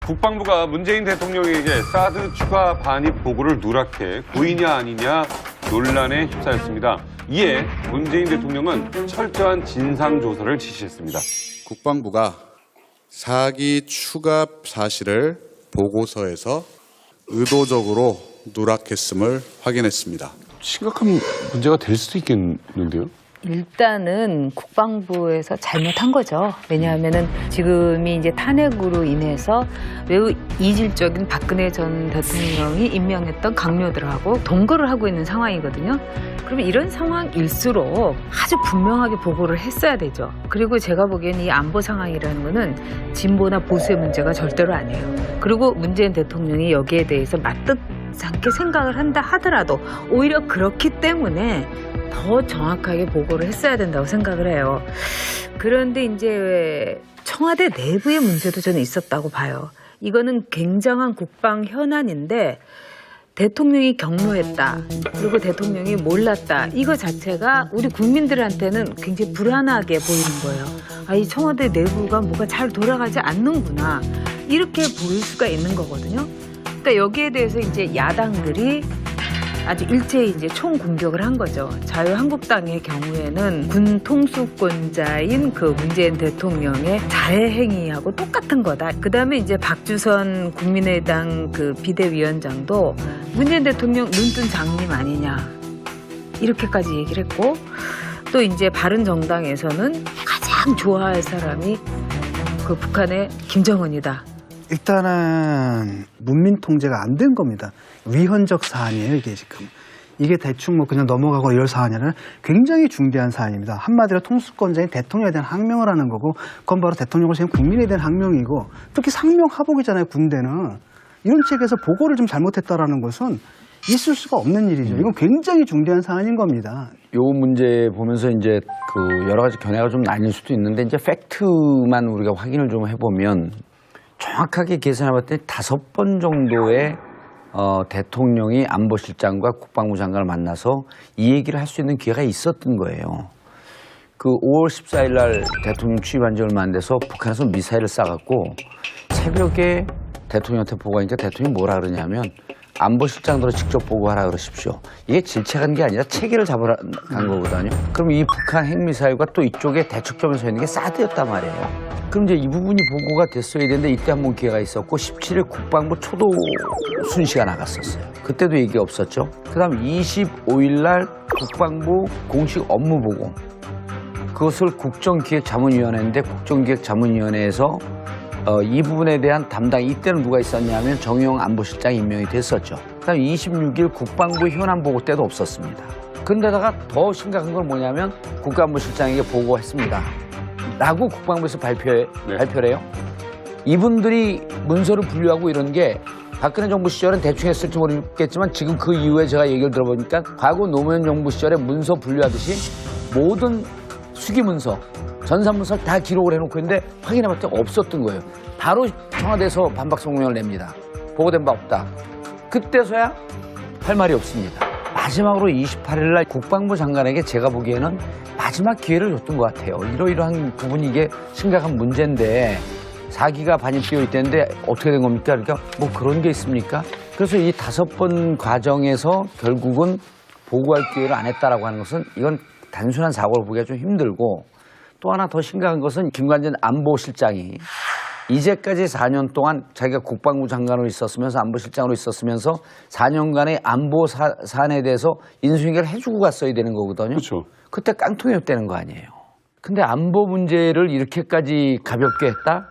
국방부가 문재인 대통령에게 사드 추가 반입 보고를 누락해 고의냐 아니냐 논란에 휩싸였습니다. 이에 문재인 대통령은 철저한 진상조사를 지시했습니다. 국방부가 사기 추가 사실을 보고서에서 의도적으로 누락했음을 확인했습니다. 심각한 문제가 될 수도 있겠는데요? 일단은 국방부에서 잘못한 거죠. 왜냐하면은 지금이 이제 탄핵으로 인해서 매우 이질적인 박근혜 전 대통령이 임명했던 강요들하고 동거를 하고 있는 상황이거든요. 그러면 이런 상황일수록 아주 분명하게 보고를 했어야 되죠. 그리고 제가 보기엔 이 안보 상황이라는 거는 진보나 보수의 문제가 절대로 아니에요. 그리고 문재인 대통령이 여기에 대해서 맞듯 않게 생각을 한다 하더라도 오히려 그렇기 때문에 더 정확하게 보고를 했어야 된다고 생각을 해요. 그런데 이제 청와대 내부의 문제도 저는 있었다고 봐요. 이거는 굉장한 국방 현안인데 대통령이 경로했다. 그리고 대통령이 몰랐다. 이거 자체가 우리 국민들한테는 굉장히 불안하게 보이는 거예요. 아, 이 청와대 내부가 뭐가 잘 돌아가지 않는구나. 이렇게 보일 수가 있는 거거든요. 그러니까 여기에 대해서 이제 야당들이 아주 일제히 이제 총공격을 한 거죠. 자유한국당의 경우에는 군 통수권자인 그 문재인 대통령의 자해 행위하고 똑같은 거다. 그다음에 이제 박주선 국민의당 그 비대위원장도 문재인 대통령 눈뜬 장님 아니냐 이렇게까지 얘기를 했고, 또 이제 바른정당에서는 가장 좋아할 사람이 그 북한의 김정은이다. 일단은 문민 통제가 안 된 겁니다. 위헌적 사안이에요, 이게 지금. 이게 대충 뭐 그냥 넘어가고 이럴 사안이 아니라 굉장히 중대한 사안입니다. 한마디로 통수권자인 대통령에 대한 항명을 하는 거고, 그건 바로 대통령을 세운 국민에 대한 항명이고, 특히 상명하복이잖아요, 군대는. 이런 책에서 보고를 좀 잘못했다라는 것은 있을 수가 없는 일이죠. 이건 굉장히 중대한 사안인 겁니다. 요 문제 보면서 이제 그 여러 가지 견해가 좀 나뉠 수도 있는데, 이제 팩트만 우리가 확인을 좀 해보면 정확하게 계산해봤더니 5번 정도의 대통령이 안보실장과 국방부 장관을 만나서 이 얘기를 할 수 있는 기회가 있었던 거예요. 그 5월 14일 날 대통령 취임한 지 얼마 안 돼서 북한에서 미사일을 쏴갖고 새벽에 대통령한테 보고하니까 대통령이 뭐라 그러냐면 안보실장들로 직접 보고하라 그러십시오. 이게 질책한 게 아니라 체계를 잡으러 간 거거든요. 그럼 이 북한 핵미사일과 또 이쪽에 대척점에 서 있는 게 사드였단 말이에요. 그럼 이제 이 부분이 보고가 됐어야 되는데 이때 한번 기회가 있었고 17일 국방부 초도 순시가 나갔었어요. 그때도 얘기 없었죠. 그다음 25일 날 국방부 공식 업무 보고, 그것을 국정기획자문위원회인데 국정기획자문위원회에서 이 부분에 대한 담당, 이때는 누가 있었냐면 정의용 안보실장이 임명이 됐었죠. 그다음 26일 국방부 현안 보고 때도 없었습니다. 그런데다가 더 심각한 건 뭐냐면 국가안보실장에게 보고했습니다 라고 국방부에서 발표를 해요. 이분들이 문서를 분류하고 이런 게 박근혜 정부 시절은 대충 했을지 모르겠지만 지금 그 이후에 제가 얘기를 들어보니까 과거 노무현 정부 시절에 문서 분류하듯이 모든 수기 문서, 전산 문서를 다 기록을 해놓고 있는데 확인해봤더니 없었던 거예요. 바로 청와대에서 반박 성명을 냅니다. 보고된 바 없다. 그때서야 할 말이 없습니다. 마지막으로 28일 날 국방부 장관에게 제가 보기에는 마지막 기회를 줬던 것 같아요. 이러이러한 부분이 이게 심각한 문제인데 4기가 반입되어 있다는데 어떻게 된 겁니까? 그러니까 뭐 그런 게 있습니까? 그래서 이 5번 과정에서 결국은 보고할 기회를 안 했다라고 하는 것은 이건 단순한 사고를 보기가 좀 힘들고, 또 하나 더 심각한 것은 김관진 안보실장이 이제까지 4년 동안 자기가 국방부 장관으로 있었으면서 안보실장으로 있었으면서 4년간의 안보 사안에 대해서 인수인계를 해주고 갔어야 되는 거거든요. 그렇죠. 그때 깡통이었다는 거 아니에요. 근데 안보 문제를 이렇게까지 가볍게 했다?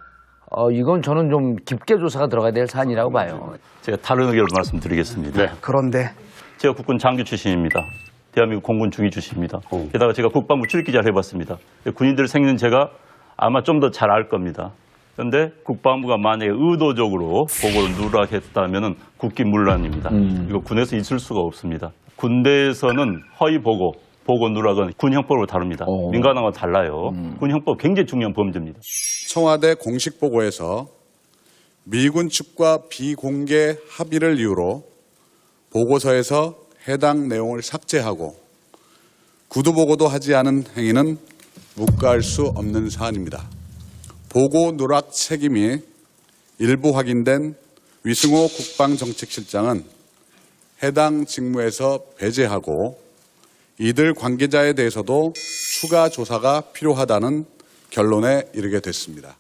이건 저는 좀 깊게 조사가 들어가야 될 사안이라고 봐요. 제가 다른 의견을 말씀드리겠습니다. 네. 그런데 제가 국군 장교 출신입니다. 대한민국 공군 중위 출신입니다. 게다가 제가 국방부 출입기자를 해봤습니다. 군인들 생기는 제가 아마 좀 더 잘 알 겁니다. 그런데 국방부가 만약에 의도적으로 보고를 누락했다면 국기문란입니다. 이거 군에서 있을 수가 없습니다. 군대에서는 허위 보고 누락은 군 형법으로 다릅니다. 민간하고 달라요. 군 형법 굉장히 중요한 범죄입니다. 청와대 공식 보고에서 미군 측과 비공개 합의를 이유로 보고서에서 해당 내용을 삭제하고 구두보고도 하지 않은 행위는 묵과할 수 없는 사안입니다. 보고 누락 책임이 일부 확인된 위승호 국방정책실장은 해당 직무에서 배제하고 이들 관계자에 대해서도 추가 조사가 필요하다는 결론에 이르게 됐습니다.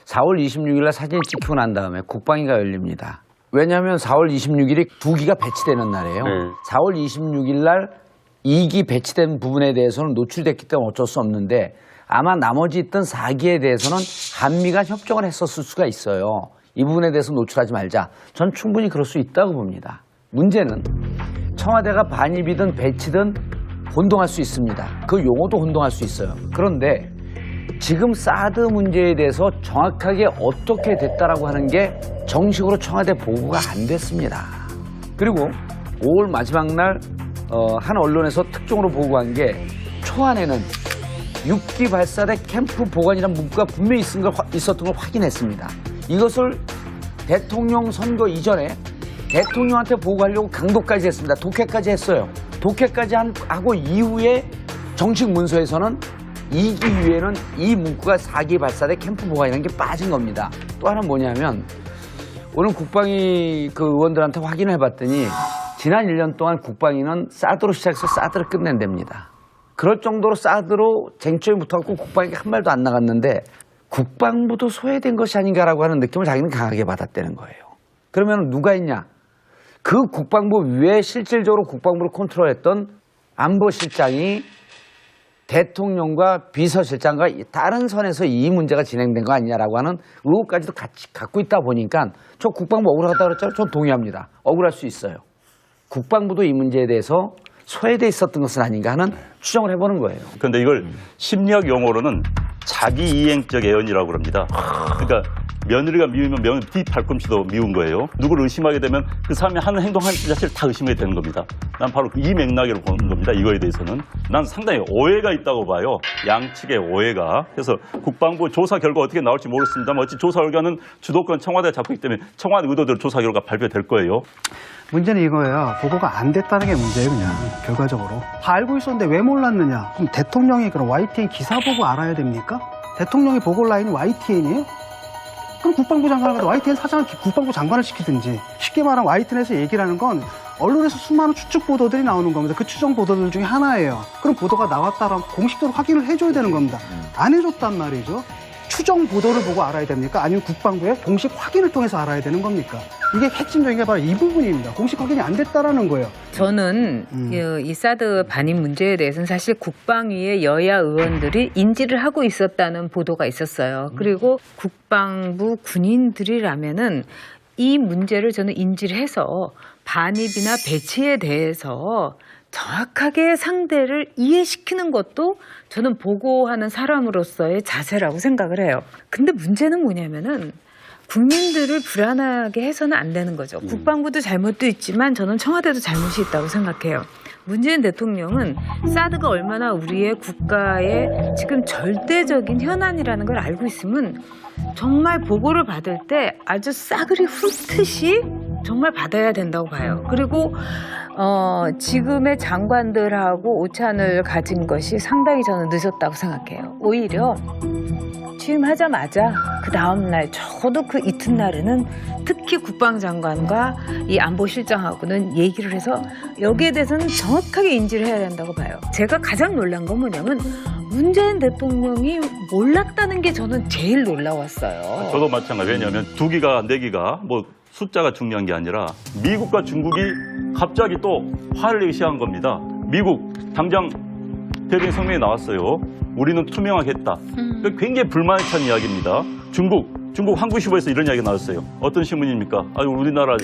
4월 26일 날 사진을 찍히고 난 다음에 국방위가 열립니다. 왜냐하면 4월 26일이 2기가 배치되는 날이에요. 네. 4월 26일 날 2기 배치된 부분에 대해서는 노출됐기 때문에 어쩔 수 없는데 아마 나머지 있던 4기에 대해서는 한미가 협정을 했었을 수가 있어요. 이 부분에 대해서 노출하지 말자. 전 충분히 그럴 수 있다고 봅니다. 문제는 청와대가 반입이든 배치든 혼동할 수 있습니다. 그 용어도 혼동할 수 있어요. 그런데 지금 사드 문제에 대해서 정확하게 어떻게 됐다라고 하는 게 정식으로 청와대 보고가 안 됐습니다. 그리고 5월 마지막 날 한 언론에서 특종으로 보고한 게 초안에는 6기 발사대 캠프 보관이라는 문구가 분명히 있었던 걸 확인했습니다. 이것을 대통령 선거 이전에 대통령한테 보고하려고 강도까지 했습니다. 독해까지 했어요. 독해까지 하고 이후에 정식 문서에서는 2기 이후에는 이 문구가 4기 발사대 캠프 보관이라는 게 빠진 겁니다. 또 하나는 뭐냐면 오늘 국방위 그 의원들한테 확인을 해봤더니 지난 1년 동안 국방위는 사드로 시작해서 사드를 끝낸답니다. 그럴 정도로 사드로 쟁점이 붙어갖고 국방위가 한 말도 안 나갔는데 국방부도 소외된 것이 아닌가라고 하는 느낌을 자기는 강하게 받았다는 거예요. 그러면 누가 있냐? 그 국방부 위에 실질적으로 국방부를 컨트롤했던 안보실장이 대통령과 비서실장과 다른 선에서 이 문제가 진행된 거 아니냐라고 하는 의혹까지도 같이 갖고 있다 보니까 저 국방부 억울하다고 그랬잖아요. 전 동의합니다. 억울할 수 있어요. 국방부도 이 문제에 대해서 소외돼 있었던 것은 아닌가 하는 추정을 해보는 거예요. 그런데 이걸 심리학 용어로는 자기 이행적 애언이라고 합니다. 그러니까 며느리가 미우면 며느리 뒤 팔꿈치도 미운 거예요. 누구를 의심하게 되면 그 사람이 하는 행동하는 자체를 다 의심하게 되는 겁니다. 난 바로 이 맥락으로 보는 겁니다. 이거에 대해서는. 난 상당히 오해가 있다고 봐요. 양측의 오해가. 그래서 국방부 조사 결과 어떻게 나올지 모르겠습니다만 어찌 조사 결과는 주도권 청와대가 잡고 있기 때문에 청와대 의도대로 조사 결과 발표될 거예요. 문제는 이거예요. 보고가 안 됐다는 게 문제예요, 그냥. 결과적으로. 다 알고 있었는데 왜 몰랐느냐? 그럼 대통령이 그럼 YTN 기사 보고 알아야 됩니까? 대통령이 보고 라인이 YTN이에요? 그럼 국방부 장관을 가도 YTN 사장을 국방부 장관을 시키든지. 쉽게 말하면 YTN에서 얘기를 하는 건 언론에서 수많은 추측 보도들이 나오는 겁니다. 그 추정 보도들 중에 하나예요. 그럼 보도가 나왔다라면 공식적으로 확인을 해줘야 되는 겁니다. 안 해줬단 말이죠. 추정 보도를 보고 알아야 됩니까? 아니면 국방부의 공식 확인을 통해서 알아야 되는 겁니까? 이게 핵심적인 게 바로 이 부분입니다. 공식 확인이 안 됐다라는 거예요. 저는 이 사드 반입 문제에 대해서는 사실 국방위의 여야 의원들이 인지를 하고 있었다는 보도가 있었어요. 그리고 국방부 군인들이라면은 이 문제를 저는 인지를 해서 반입이나 배치에 대해서 정확하게 상대를 이해시키는 것도 저는 보고하는 사람으로서의 자세라고 생각을 해요. 근데 문제는 뭐냐면은 국민들을 불안하게 해서는 안 되는 거죠. 국방부도 잘못도 있지만 저는 청와대도 잘못이 있다고 생각해요. 문재인 대통령은 사드가 얼마나 우리의 국가의 지금 절대적인 현안이라는 걸 알고 있으면 정말 보고를 받을 때 아주 싸그리 훑듯이 정말 받아야 된다고 봐요. 그리고 지금의 장관들하고 오찬을 가진 것이 상당히 저는 늦었다고 생각해요. 오히려 취임하자마자 그 다음날 적어도 그 이튿날에는 특히 국방장관과 이 안보실장하고는 얘기를 해서 여기에 대해서는 정확하게 인지를 해야 된다고 봐요. 제가 가장 놀란 건 뭐냐면 문재인 대통령이 몰랐다는 게 저는 제일 놀라웠어요. 저도 마찬가지. 왜냐하면 2기가 4기가 뭐 숫자가 중요한 게 아니라 미국과 중국이 갑자기 또 화를 내기 시작한 겁니다. 미국 당장 대통령 성명이 나왔어요. 우리는 투명하겠다. 굉장히 불만에 찬 이야기입니다. 중국 한국시보에서 이런 이야기가 나왔어요. 어떤 신문입니까? 우리나라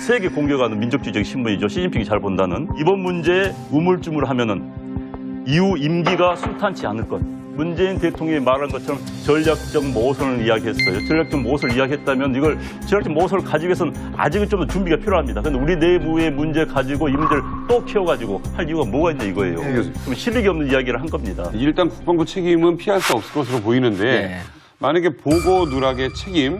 세계 공격하는 민족주의적 신문이죠. 시진핑이 잘 본다는. 이번 문제에 우물쭈물하면은 이후 임기가 순탄치 않을 것. 문재인 대통령이 말한 것처럼 전략적 모호선을 이야기했어요. 전략적 모호선을 이야기했다면 이걸 전략적 모호선을 가지기 위해서는 아직은 좀 더 준비가 필요합니다. 그런데 우리 내부의 문제 가지고 이 문제를 또 키워가지고 할 이유가 뭐가 있냐 이거예요. 그럼 실력이 없는 이야기를 한 겁니다. 일단 국방부 책임은 피할 수 없을 것으로 보이는데 만약에 보고 누락의 책임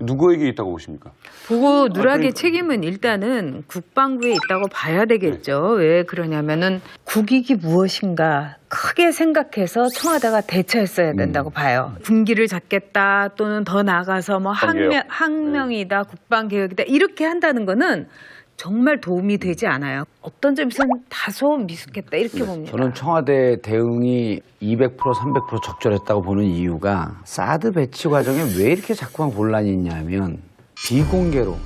누구에게 있다고 보십니까? 보고 누락의 그러니까. 책임은 일단은 국방부에 있다고 봐야 되겠죠. 왜 그러냐면은 국익이 무엇인가 크게 생각해서 청와대가 대처했어야 된다고 봐요. 군기를 잡겠다 또는 더 나아가서 뭐 국방개혁. 항명이다, 국방개혁이다 이렇게 한다는 거는 정말 도움이 되지 않아요. 어떤 점에서는 다소 미숙했다 이렇게 봅니다. 저는 청와대 대응이 200% 300% 적절했다고 보는 이유가 사드 배치 과정에 왜 이렇게 자꾸만 혼란이 있냐면 비공개로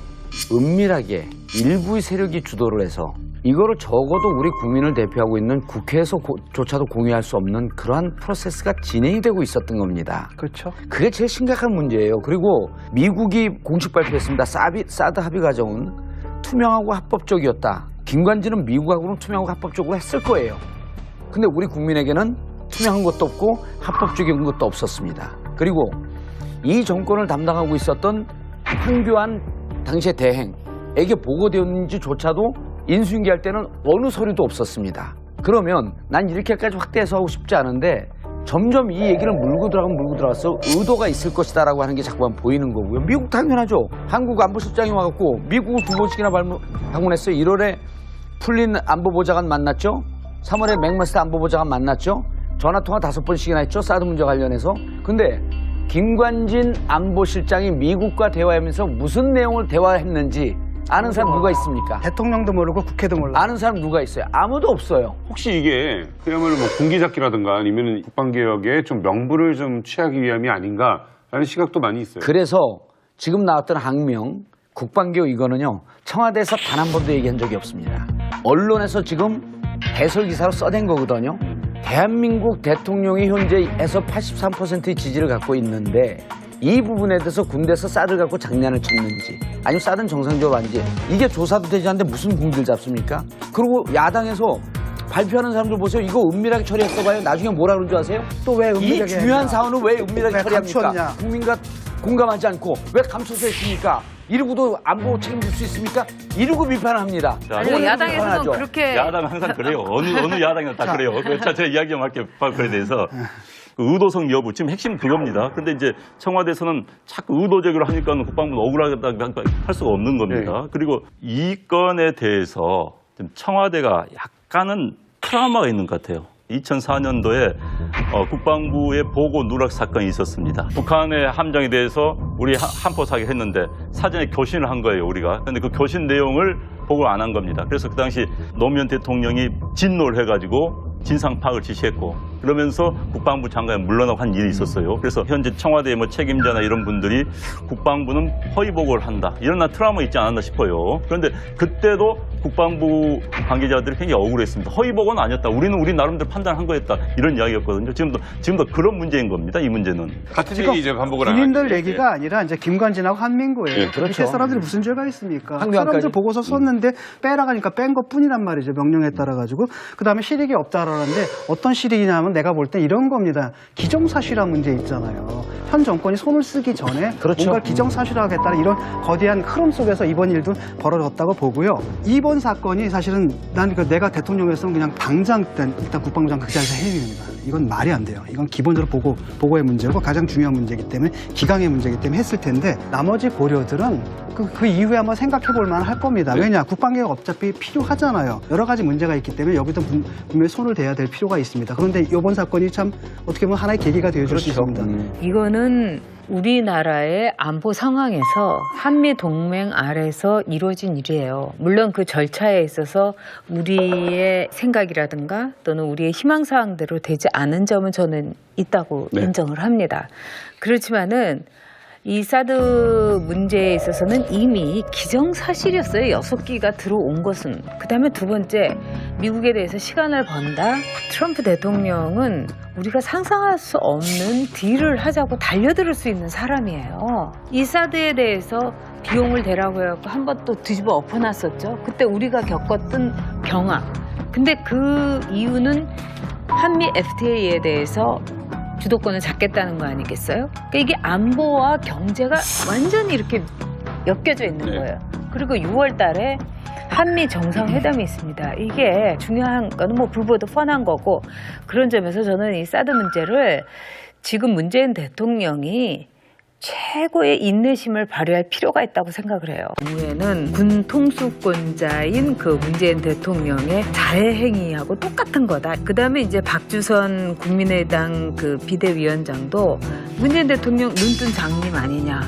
은밀하게 일부의 세력이 주도를 해서 이거를 적어도 우리 국민을 대표하고 있는 국회에서조차도 공유할 수 없는 그러한 프로세스가 진행이 되고 있었던 겁니다. 그렇죠. 그게 제일 심각한 문제예요. 그리고 미국이 공식 발표했습니다. 사드 합의 과정은 투명하고 합법적이었다. 김관진은 미국하고는 투명하고 합법적으로 했을 거예요. 근데 우리 국민에게는 투명한 것도 없고 합법적인 것도 없었습니다. 그리고 이 정권을 담당하고 있었던 황교안 당시의 대행에게 보고되었는지조차도 인수인계할 때는 어느 서류도 없었습니다. 그러면 난 이렇게까지 확대해서 하고 싶지 않은데 점점 이 얘기를 물고 들어가서 의도가 있을 것이다라고 하는 게 자꾸만 보이는 거고요. 미국 당연하죠. 한국 안보실장이 와갖고 미국을 2번씩이나 방문했어요. 1월에 풀린 안보보좌관 만났죠. 3월에 맥머스터 안보보좌관 만났죠. 전화통화 5번씩이나 했죠. 사드 문제 관련해서. 근데 김관진 안보실장이 미국과 대화하면서 무슨 내용을 대화했는지 아는 사람 누가 있습니까? 대통령도 모르고 국회도 몰라. 아는 사람 누가 있어요? 아무도 없어요. 혹시 이게 그야말로 뭐 공기잡기라든가 아니면 국방개혁에 좀 명분을 좀 취하기 위함이 아닌가라는 시각도 많이 있어요. 그래서 지금 나왔던 항명, 국방개혁 이거는요. 청와대에서 단 한 번도 얘기한 적이 없습니다. 언론에서 지금 해설기사로 써댄 거거든요. 대한민국 대통령이 현재에서 83%의 지지를 갖고 있는데 이 부분에 대해서 군대에서 사드를 갖고 장난을 쳤는지 아니면 사드는 정상적으로 아닌지 이게 조사도 되지 않는데 무슨 공기를 잡습니까? 그리고 야당에서 발표하는 사람들 보세요. 이거 은밀하게 처리했어 봐요. 나중에 뭐라 그런 줄 아세요? 또 왜 이 은밀하게 중요한 했냐? 사안을 왜 은밀하게 왜 처리합니까? 감췄냐? 국민과 공감하지 않고 왜 감춰서 했습니까? 이러고도 안보 책임질 수 있습니까? 이러고 비판을 합니다. 아니요, 야당에서는 그렇게 야당은 항상 그래요. 어느 야당이나 다 그래요. 제가 이야기 좀 할게요. 그에 대해서. 그 의도성 여부, 지금 핵심 그겁니다. 그런데 이제 청와대에서는 자꾸 의도적으로 하니까 국방부는 억울하다 할 수가 없는 겁니다. 그리고 이 건에 대해서 청와대가 약간은 트라우마가 있는 것 같아요. 2004년도에 국방부의 보고 누락 사건이 있었습니다. 북한의 함정에 대해서 우리 함포 사격을 했는데 사전에 교신을 한 거예요, 우리가. 그런데 그 교신 내용을 보고를 안 한 겁니다. 그래서 그 당시 노무현 대통령이 진노를 해가지고 진상 파악을 지시했고 그러면서 국방부 장관이 물러나고 한 일이 있었어요. 그래서 현재 청와대 뭐 책임자나 이런 분들이 국방부는 허위 보고를 한다. 이런 트라우마 있지 않았나 싶어요. 그런데 그때도 국방부 관계자들이 굉장히 억울했습니다. 허위 보고는 아니었다. 우리는 우리 나름대로 판단한 거였다. 이런 이야기였거든요. 지금도 그런 문제인 겁니다. 이 문제는. 같은 지금 얘기 이제 반복을 안 군인들 하죠. 얘기가 아니라 이제 김관진하고 한민구예요. 예, 그렇죠. 밑에 사람들이 무슨 죄가 있습니까? 한교안까지. 사람들 보고서 썼는데 빼라가니까 뺀 것뿐이란 말이죠. 명령에 따라 가지고 그다음에 실익이 없다라는데 어떤 실익이냐면 내가 볼 때 이런 겁니다. 기정사실화 문제 있잖아요. 현 정권이 손을 쓰기 전에 그렇죠. 뭔가 기정사실화하겠다는 이런 거대한 흐름 속에서 이번 일도 벌어졌다고 보고요. 이번 사건이 사실은 난 내가 대통령이었으면 그냥 당장 일단 국방부 장관 그 자리에서 해임입니다. 이건 말이 안 돼요. 이건 기본적으로 보고의 문제고 가장 중요한 문제이기 때문에 기강의 문제이기 때문에 했을 텐데 나머지 고려들은 그 이후에 한번 생각해 볼 만할 겁니다. 왜냐 국방개혁 어차피 필요하잖아요. 여러 가지 문제가 있기 때문에 여기도 분명히 손을 대야 될 필요가 있습니다. 그런데 이번 사건이 참 어떻게 보면 하나의 계기가 되어줄 수 있습니다. 이거는 우리나라의 안보 상황에서 한미 동맹 아래서 이루어진 일이에요. 물론 그 절차에 있어서 우리의 생각이라든가 또는 우리의 희망사항대로 되지 않은 점은 저는 있다고 인정을 합니다. 그렇지만은 이 사드 문제에 있어서는 이미 기정사실이었어요. 6기가 들어온 것은. 그다음에 두 번째, 미국에 대해서 시간을 번다. 트럼프 대통령은 우리가 상상할 수 없는 딜을 하자고 달려들 수 있는 사람이에요. 이 사드에 대해서 비용을 대라고 해갖고 한 번 또 뒤집어 엎어놨었죠. 그때 우리가 겪었던 경악. 근데 그 이유는 한미 FTA에 대해서 주도권을 잡겠다는 거 아니겠어요? 그러니까 이게 안보와 경제가 완전히 이렇게 엮여져 있는 거예요. 그리고 6월 달에 한미 정상회담이 있습니다. 이게 중요한 거는 뭐 불보듯 뻔한 거고 그런 점에서 저는 이 사드 문제를 지금 문재인 대통령이 최고의 인내심을 발휘할 필요가 있다고 생각을 해요. 국무회는 군 통수권자인 그 문재인 대통령의 자해 행위하고 똑같은 거다. 그다음에 이제 박주선 국민의당 그 비대위원장도 문재인 대통령 눈뜬 장님 아니냐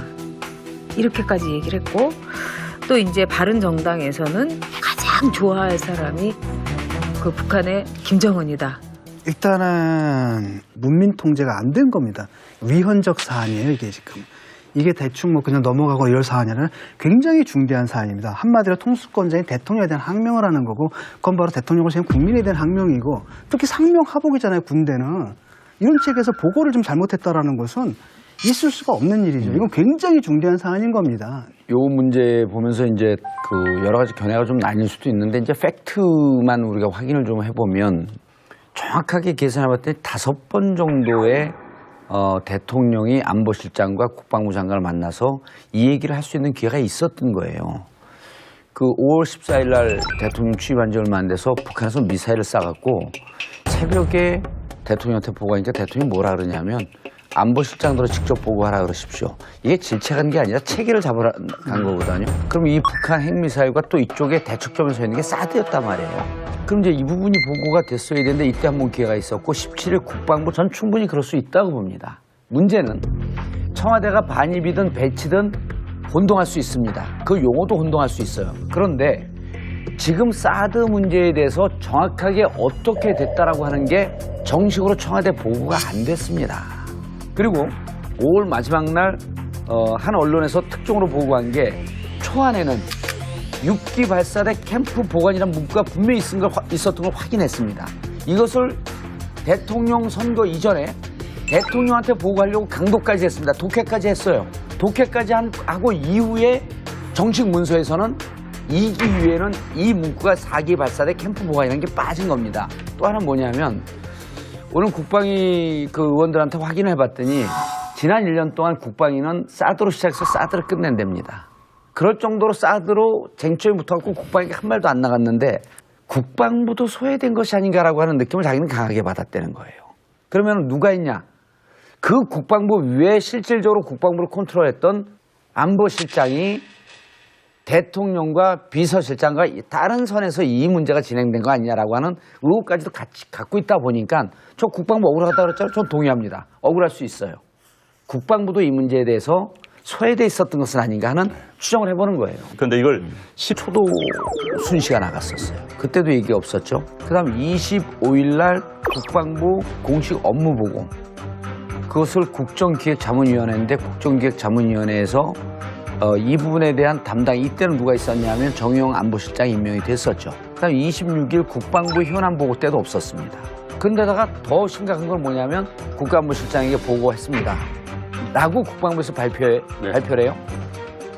이렇게까지 얘기를 했고, 또 이제 바른정당에서는 가장 좋아할 사람이 그 북한의 김정은이다. 일단은 문민 통제가 안 된 겁니다. 위헌적 사안이에요, 이게 지금. 이게 대충 뭐 그냥 넘어가고 이럴 사안이 아니라 굉장히 중대한 사안입니다. 한마디로 통수권자인 대통령에 대한 항명을 하는 거고, 그건 바로 대통령을 세운 국민에 대한 항명이고, 특히 상명하복이잖아요, 군대는. 이런 책에서 보고를 좀 잘못했다라는 것은 있을 수가 없는 일이죠. 이건 굉장히 중대한 사안인 겁니다. 요 문제 보면서 이제 그 여러 가지 견해가 좀 나뉠 수도 있는데, 이제 팩트만 우리가 확인을 좀 해보면 정확하게 계산해봤더니 5번 정도의 대통령이 안보실장과 국방부 장관을 만나서 이 얘기를 할 수 있는 기회가 있었던 거예요. 그 5월 14일 날 대통령 취임한 지 얼마 안 돼서 북한에서 미사일을 쏴갖고 새벽에 대통령한테 보고하니까 대통령이 뭐라 그러냐면 안보실장들로 직접 보고하라 그러십시오. 이게 질책한 게 아니라 체계를 잡으러 간 거거든요. 그럼 이 북한 핵미사일과 또 이쪽에 대척점에 서 있는 게 사드였단 말이에요. 그럼 이제 이 부분이 보고가 됐어야 되는데 이때 한번 기회가 있었고 17일 국방부 전 충분히 그럴 수 있다고 봅니다. 문제는 청와대가 반입이든 배치든 혼동할 수 있습니다. 그 용어도 혼동할 수 있어요. 그런데 지금 사드 문제에 대해서 정확하게 어떻게 됐다라고 하는 게 정식으로 청와대 보고가 안 됐습니다. 그리고 5월 마지막 날 한 언론에서 특종으로 보고한 게 초안에는 6기 발사대 캠프 보관이라는 문구가 분명히 있었던 걸 확인했습니다. 이것을 대통령 선거 이전에 대통령한테 보고하려고 강도까지 했습니다. 독해까지 했어요. 독해까지 하고 이후에 정식 문서에서는 2기 이후에는 이 문구가 4기 발사대 캠프 보관이라는 게 빠진 겁니다. 또 하나 뭐냐면 오늘 국방위 그 의원들한테 확인을 해봤더니 지난 1년 동안 국방위는 사드로 시작해서 사드를 끝낸답니다. 그럴 정도로 사드로 쟁점이 붙어갖고 국방위가 한 말도 안 나갔는데 국방부도 소외된 것이 아닌가라고 하는 느낌을 자기는 강하게 받았다는 거예요. 그러면 누가 있냐? 그 국방부 위에 실질적으로 국방부를 컨트롤했던 안보실장이 대통령과 비서실장과 다른 선에서 이 문제가 진행된 거 아니냐라고 하는 의혹까지도 같이 갖고 있다 보니까 저 국방부 억울하다고 그랬잖아요. 전 동의합니다. 억울할 수 있어요. 국방부도 이 문제에 대해서 소외돼 있었던 것은 아닌가 하는 추정을 해보는 거예요. 그런데 이걸 10초도 순시가 나갔었어요. 그때도 얘기 없었죠. 그 다음 25일 날 국방부 공식 업무 보고 그것을 국정기획자문위원회인데 국정기획자문위원회에서 이 부분에 대한 담당 이때는 누가 있었냐면 정의용 안보실장이 임명이 됐었죠. 그다음 26일 국방부 현안 보고 때도 없었습니다. 근데다가 더 심각한 건 뭐냐면 국가안보실장에게 보고했습니다. 라고 국방부에서 발표를 해요.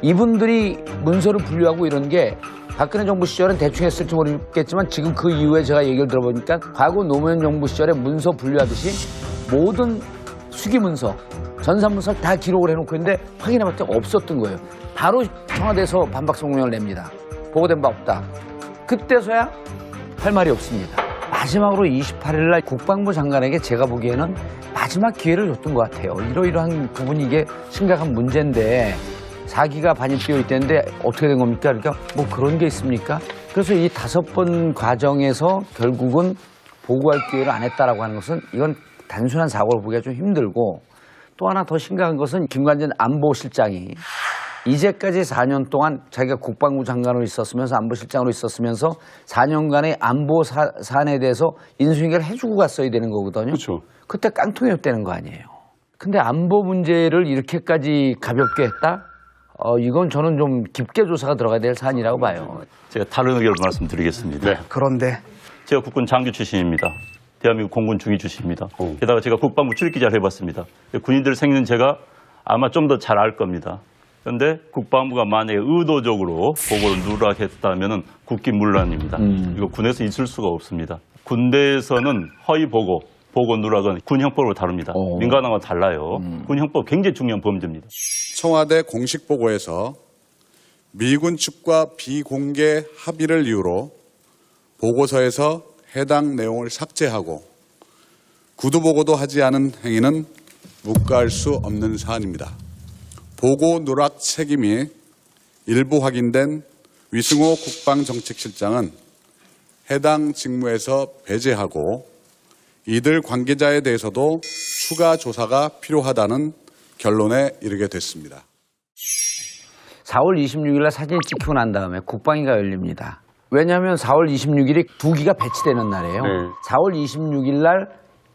이분들이 문서를 분류하고 이런 게 박근혜 정부 시절엔 대충 했을지 모르겠지만 지금 그 이후에 제가 얘기를 들어보니까 과거 노무현 정부 시절에 문서 분류하듯이 모든 수기 문서, 전산 문서를 다 기록을 해놓고 있는데 확인해봤더니 없었던 거예요. 바로 청와대에서 반박 성명을 냅니다. 보고된 바 없다. 그때서야 할 말이 없습니다. 마지막으로 28일 날 국방부 장관에게 제가 보기에는 마지막 기회를 줬던 것 같아요. 이러이러한 부분이 이게 심각한 문제인데 4기가 반입되어 있다는데 어떻게 된 겁니까? 그러니까 뭐 그런 게 있습니까? 그래서 이 5번 과정에서 결국은 보고할 기회를 안 했다라고 하는 것은 이건 단순한 사고를 보기가 좀 힘들고 또 하나 더 심각한 것은 김관진 안보실장이 이제까지 4년 동안 자기가 국방부 장관으로 있었으면서 안보실장으로 있었으면서 4년간의 안보 사안에 대해서 인수인계를 해주고 갔어야 되는 거거든요. 그렇죠. 그때 깡통이었다는 거 아니에요. 근데 안보 문제를 이렇게까지 가볍게 했다? 이건 저는 좀 깊게 조사가 들어가야 될 사안이라고 봐요. 제가 다른 의견을 말씀드리겠습니다. 네. 그런데 제가 국군 장교 출신입니다. 대한민국 공군 중위 출신입니다. 게다가 제가 국방부 출입기자를 해봤습니다. 군인들 생는 제가 아마 좀 더 잘 알 겁니다. 그런데 국방부가 만약에 의도적으로 보고를 누락했다면 국기문란입니다. 이거 군에서 있을 수가 없습니다. 군대에서는 허위 보고 누락은 군 형법으로 다릅니다. 민간하고 달라요. 군 형법 굉장히 중요한 범죄입니다. 청와대 공식 보고에서 미군 측과 비공개 합의를 이유로 보고서에서 해당 내용을 삭제하고 구두 보고도 하지 않은 행위는 묵과할 수 없는 사안입니다. 보고 누락 책임이 일부 확인된 위승호 국방정책실장은 해당 직무에서 배제하고 이들 관계자에 대해서도 추가 조사가 필요하다는 결론에 이르게 됐습니다. 4월 26일 날 사진을 찍히고 난 다음에 국방위가 열립니다. 왜냐하면 4월 26일이 2기가 배치되는 날이에요. 네. 4월 26일 날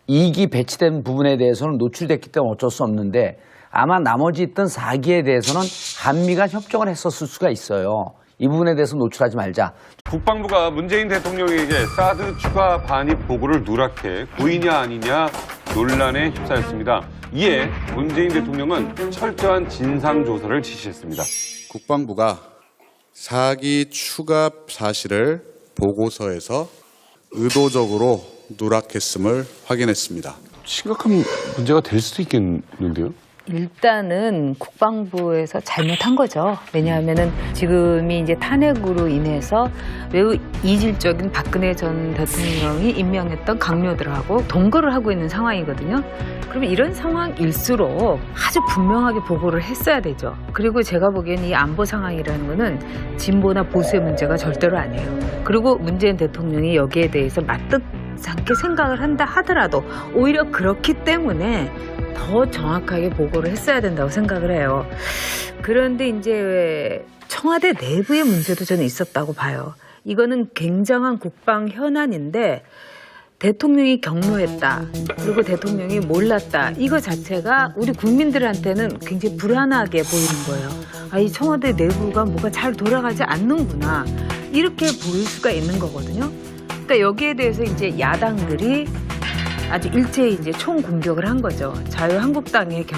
2기 배치된 부분에 대해서는 노출됐기 때문에 어쩔 수 없는데 아마 나머지 있던 4기에 대해서는 한미가 협정을 했었을 수가 있어요. 이 부분에 대해서 노출하지 말자. 국방부가 문재인 대통령에게 사드 추가 반입 보고를 누락해 고의냐 아니냐 논란에 휩싸였습니다. 이에 문재인 대통령은 철저한 진상조사를 지시했습니다. 국방부가 4기 추가 사실을 보고서에서 의도적으로 누락했음을 확인했습니다. 심각한 문제가 될 수도 있겠는데요? 일단은 국방부에서 잘못한 거죠. 왜냐하면은 지금이 이제 탄핵으로 인해서 매우 이질적인 박근혜 전 대통령이 임명했던 강요들하고 동거를 하고 있는 상황이거든요. 그러면 이런 상황일수록 아주 분명하게 보고를 했어야 되죠. 그리고 제가 보기엔 이 안보 상황이라는 거는 진보나 보수의 문제가 절대로 아니에요. 그리고 문재인 대통령이 여기에 대해서 맞듣지 않게 생각을 한다 하더라도 오히려 그렇기 때문에 더 정확하게 보고를 했어야 된다고 생각을 해요. 그런데 이제 청와대 내부의 문제도 저는 있었다고 봐요. 이거는 굉장한 국방 현안인데 대통령이 경로했다. 그리고 대통령이 몰랐다. 이거 자체가 우리 국민들한테는 굉장히 불안하게 보이는 거예요. 아, 이 청와대 내부가 뭐가 잘 돌아가지 않는구나. 이렇게 보일 수가 있는 거거든요. 그러니까 여기에 대해서 이제 야당들이 아주 일제히 이제 총 공격을 한 거죠. 자유한국당의 경우.